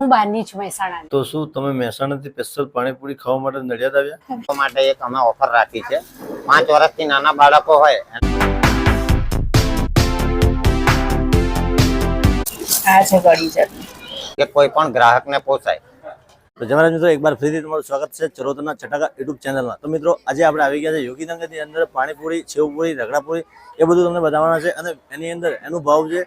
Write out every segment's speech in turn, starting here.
હું બહારની છું મહેસાણાની. તો શું તમે મહેસાણાથી સ્પેશિયલ પાણીપુરી ખાવા માટે નડિયાદ આવ્યા? તો માટે એક અમે ઓફર રાખી છે 5 વર્ષથી નાના બાળકો હોય આ છે કઢી ચટણી કે કોઈ પણ ગ્રાહકને પોસાય. તો જમરાજ મિત્રો, એક બાર ફરીથી તમારું સ્વાગત છે ચરોતરના ચટાકા યુટ્યુબ ચેનલમાં. તો મિત્રો, આજે આપણે આવી ગયા છે યોગીનગરની અંદર પાણીપુરી, સેવપુરી, રગડાપુરી એ બધું તમને બતાવવાના છે. અને એની અંદર એનું ભાવ છે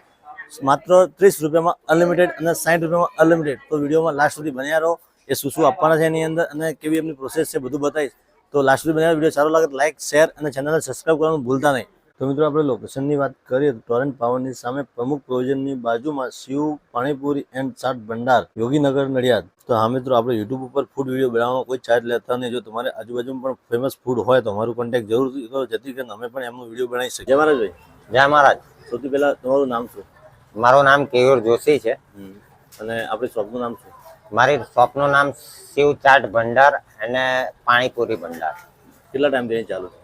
માત્ર 30 રૂપિયામાં અનલિમિટેડ અને 60 રૂપિયામાં અનલિમિટેડ. તો વિડીયોમાં લાસ્ટ સુધી બન્યા રહો. એ શું આપવાના છે એની અંદર અને કેવી એમની પ્રોસેસ છે બધું બતાવીશ. તો લાસ્ટ સુધી બન્યા. વિડીયો સારો લાગે તો લાઈક, શેર અને ચેનલને સબસ્ક્રાઈબ કરવાનું ભૂલતા નહીં. તો મિત્રો, આપણે લોકેશનની વાત કરીએ તો ટોરેન્ટ પાવરની સામે પ્રમુખ પ્રોવિઝનની બાજુમાં શિવ પાણીપુરી એન્ડ ચાટ ભંડાર, યોગીનગર, નડિયાદ. તો હા મિત્રો, આપણે યુટ્યુબ ઉપર ફૂડ વિડીયો બનાવવાનો કોઈ ચાર્જ લેતા નહીં. જો તમારે આજુબાજુમાં પણ ફેમસ ફૂડ હોય તો અમારું કોન્ટેક્ટ જરૂર કરો, જેથી કરીને અમે પણ એમનો વિડીયો બનાવી શકીએ. જય મહારાજ. જય મહારાજ. સૌથી પહેલા તમારું નામ શું? મારું નામ કેયુર જોશી છે અને આપણી શોપનું નામ શું? મારી શોપનું નામ શિવ ચાટ ભંડાર અને પાણીપુરી ભંડાર. કેટલા ટાઈમથી અહીં ચાલુ છે?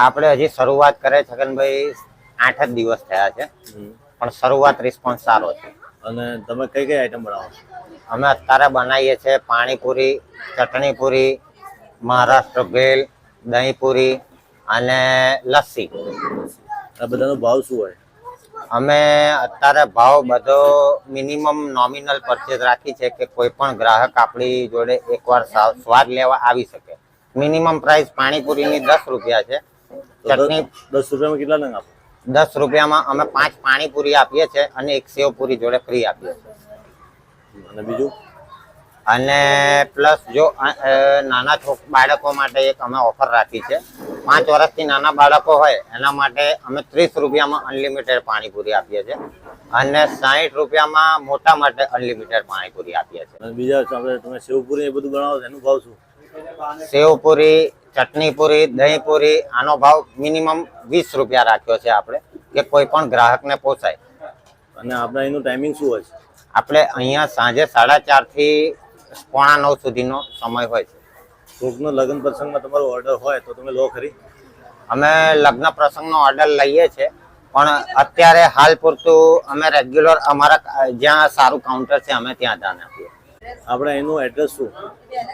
આપણે હજી શરૂઆત કરે છગનભાઈ 8 જ દિવસ થયા છે, પણ શરૂઆત રિસ્પોન્સ સારો છે. અને તમે કઈ કઈ આઈટમ બનાવો છો? અમે અત્યારે બનાવીએ છીએ પાણીપુરી, ચટણીપુરી, મહારાષ્ટ્ર ભેલ, દહીંપુરી અને લસ્સી. આ બધાનો ભાવ શું હોય? અમે અત્યારે ભાવ બધો મિનિમમ નોમિનલ પરચેઝ રાખી છે કે કોઈ પણ ગ્રાહક આપણી જોડે એકવાર સ્વાદ લેવા આવી શકે. મિનિમમ પ્રાઇસ પાણીપુરીની 10 રૂપિયા છે. ચટણી 10 રૂપિયામાં કેટલા નંગ આપો? 10 રૂપિયામાં અમે 5 પાણીપુરી આપીએ છીએ અને 1 સેવપુરી જોડે ફ્રી આપીએ છીએ. અને બીજું? અને પ્લસ જો નાના બાળકો માટે એક અમે ઓફર રાખી છે 5 વર્ષથી નાના બાળકો હોય એના માટે અમે 30 રૂપિયામાં અનલિમિટેડ પાણીપુરી આપીએ છીએ અને 60 રૂપિયામાં મોટા માટે અનલિમિટેડ પાણીપુરી આપીએ છીએ. અને બીજા આપણે તમે સેવપુરી એ બધું બનાવો છો એનું ભાવ શું? સેવપુરી, ચટણીપુરી, દહીંપુરી આનો ભાવ મિનિમમ 20 રૂપિયા રાખ્યો છે આપણે કે કોઈ પણ ગ્રાહકને પોસાય. અને આપણે એનું ટાઈમિંગ શું હોય છે? આપણે અહીંયા સાંજે 4:30 થી 8:45 સુધીનો સમય હોય છે. કોકનો લગ્ન પ્રસંગમાં તમારો ઓર્ડર હોય તો તમે લો ખરી? અમે લગ્ન પ્રસંગનો ઓર્ડર લઈએ છીએ, પણ અત્યારે હાલ પૂરતું અમે રેગ્યુલર અમારા જ્યાં સારું કાઉન્ટર છે અમે ત્યાં ધ્યાન આપીએ. આપણે એનું એડ્રેસ શું?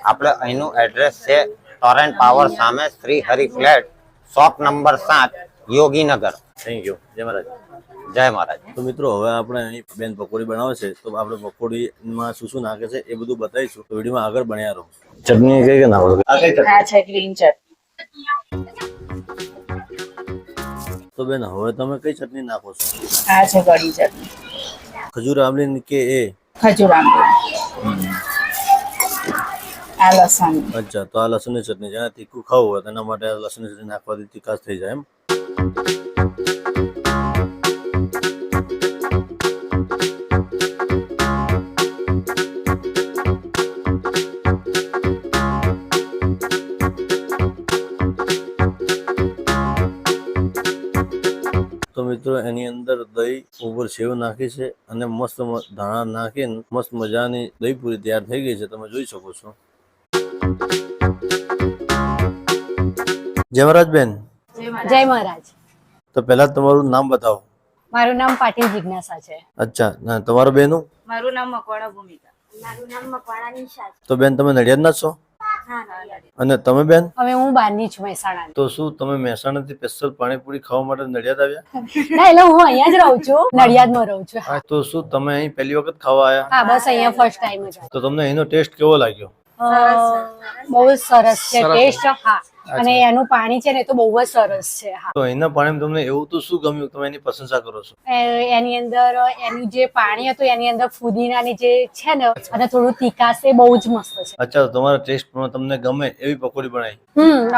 આપણે અહીંનું એડ્રેસ છે ટોરેન્ટ પાવર સામે Shri Hari flat, shop number 7, Yoginagar. Thank you. જય મહારાજ. જય મહારાજ. તો મિત્રો, હવે આપણે અહીં બેન પકોડી બનાવે છે તો આપણે પકોડીમાં શું શું નાખે છે એ બધું બતાવીશું. તો વિડીયોમાં આગળ બન્યા રહો. ચટણી કઈ કઈ નાખો? આ છે ગ્રીન ચટણી. તો બેન, હવે તમે કઈ ચટણી નાખો છો? આ છે કઢી ચટણી ખજૂર આંબલી કે એ? ખજૂર આંબલી. આ લસણ. અચ્છા, તો આ લસણની ચટણી જેને તીખું ખાવું હોય તેના માટે આ લસણની ચટણી નાખવાથી તીખાશ થઈ જાય એમ. તો મિત્રો, એની અંદર દહીં ઉપર સેવ નાખી છે અને મસ્ત ધાણા નાખીને મસ્ત મજાની દહીં પૂરી તૈયાર થઈ ગઈ છે, તમે જોઈ શકો છો. જય મહારાજ બેન. જય મહારાજ. તો પહેલા તમારું નામ બતાવો. મારું નામ પાટીલ જિજ્ઞાસા છે. અચ્છા, તમારું બેનું? મારું નામ મકવાણા ભૂમિકા. મારું નામ મકવાણા નિશા છે. તો બેન, તમે નડિયાદના છો? હા. અને તમે બેન? હવે હું બહારની છું મહેસાણાની. તો શું તમે મહેસાણાથી સ્પેશિયલ પાણીપુરી ખાવા માટે નડિયાદ આવ્યા? ના, એટલે હું અહીંયા જ રહું છું, નડિયાદમાં રહું છું. તો શું તમે અહીં પહેલી વખત ખાવા આવ્યા? હા, બસ અહીંયા ફર્સ્ટ ટાઈમ જ. તો તમને અહીંનો ટેસ્ટ કેવો લાગ્યો? બહુ જ સરસ છે ટેસ્ટ. હા, અને એનું પાણી છે ને તો બહુ જ સરસ છે. હા, તો અહીંના પાણીમાં તમને એવું તો શું ગમ્યું તમે એની પ્રશંસા કરો છો? એની અંદર એનું જે પાણી હતું એની અંદર ફુદીનાની જે છે ને અને થોડું તીખાશ એ બહુ જ મસ્ત છે. અચ્છા, તો તમારા ટેસ્ટ તમને ગમે એવી પકોડી બનાવી?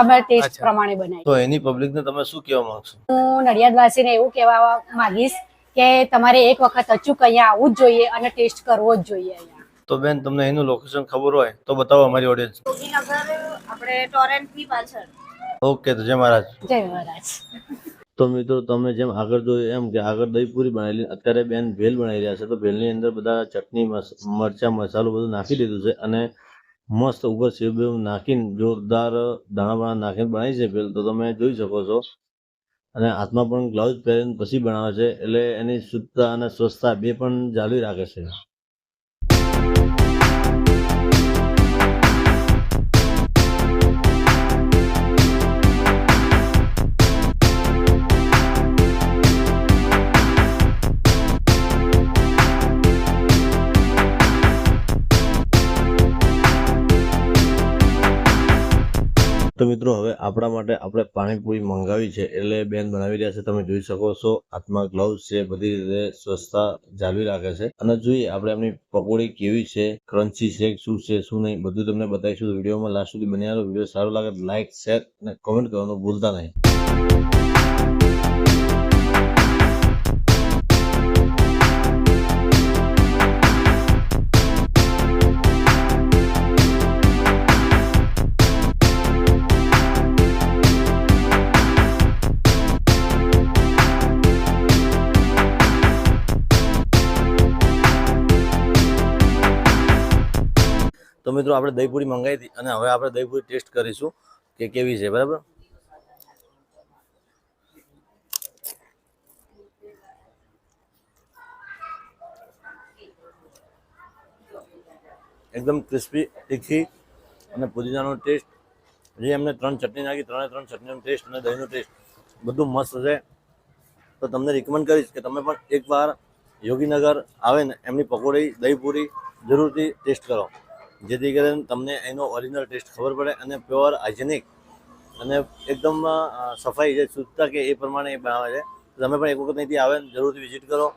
અમે ટેસ્ટ પ્રમાણે બનાવી. તો એની પબ્લિકને તમે શું કહેવા માંગશો? હું નડિયાદવાસીને એવું કહેવા માંગીશ કે તમારે એક વખત અચૂક અહીંયા આવવું જ જોઈએ અને ટેસ્ટ કરવો જ જોઈએ અહીંયા. તો બેન, તમને એનું લોકેશન ખબર હોય તો બતાવો અમારી ઓડિયન્સ. યોગીનગર આપણે ટોરેન્ટ ની પાછળ. ઓકે, તો જય મહારાજ. જય મહારાજ. તો મિત્રો, તમે જેમ આગળ જોયું એમ કે આગળ દહીં પૂરી બનાવેલી, અત્યારે બેન ભેલ બનાવી રહ્યા છે. તો ભેલની અંદર બધા ચટણી, મરચા, મસાલો બધું નાખી દીધું છે અને મસ્ત ઉપર સેવ નાખીને જોરદાર દાણા નાખીને બનાવી છે ભેલ. તો તમે જોઈ શકો છો. અને હાથમાં પણ ગ્લાઉઝ પહેરીને પછી બનાવે છે, એટલે એની શુદ્ધતા અને સ્વચ્છતા બે પણ જાળવી રાખે છે. તો મિત્રો હવે આપણા માટે આપણે પાણીપુરી મંગાવી છે એટલે બેન બનાવી રહ્યા છે. તમે જોઈ શકો છો હાથમાં ગ્લવ્સ છે, બધી રીતે સ્વચ્છતા જાળવી રાખે છે. અને જોઈએ આપણે એમની પકોડી કેવી છે, ક્રન્ચી છે, શું છે શું નહીં બધું તમને બતાવીશું. વિડીયોમાં લાસ્ટ સુધી બન્યા રહો. વિડીયો સારો લાગે લાઈક, શેર અને કોમેન્ટ કરવાનું ભૂલતા નહીં. તો મિત્રો આપણે દહીંપૂરી મંગાવી હતી અને હવે આપણે દહીંપૂરી ટેસ્ટ કરીશું કે કેવી છે. બરાબર, એકદમ ક્રિસ્પી, તીખી અને પુદીનાનો ટેસ્ટ. જે એમને 3 ચટણી નાખી, 3 ચટણીનો ટેસ્ટ અને દહીંનો ટેસ્ટ બધું મસ્ત છે. તો તમને રિકમેન્ડ કરીશ કે તમે પણ એકવાર યોગીનગર આવે ને એમની પકોડી દહીંપૂરી જરૂરથી ટેસ્ટ કરો, જેથી કરીને તમને એનો ઓરિજિનલ ટેસ્ટ ખબર પડે અને પ્યોર હાઇજેનિક અને એકદમ સફાઈ જે શુદ્ધતા કે એ પ્રમાણે એ બનાવે છે. તમે પણ એક વખત અહીંથી આવે જરૂરથી વિઝિટ કરો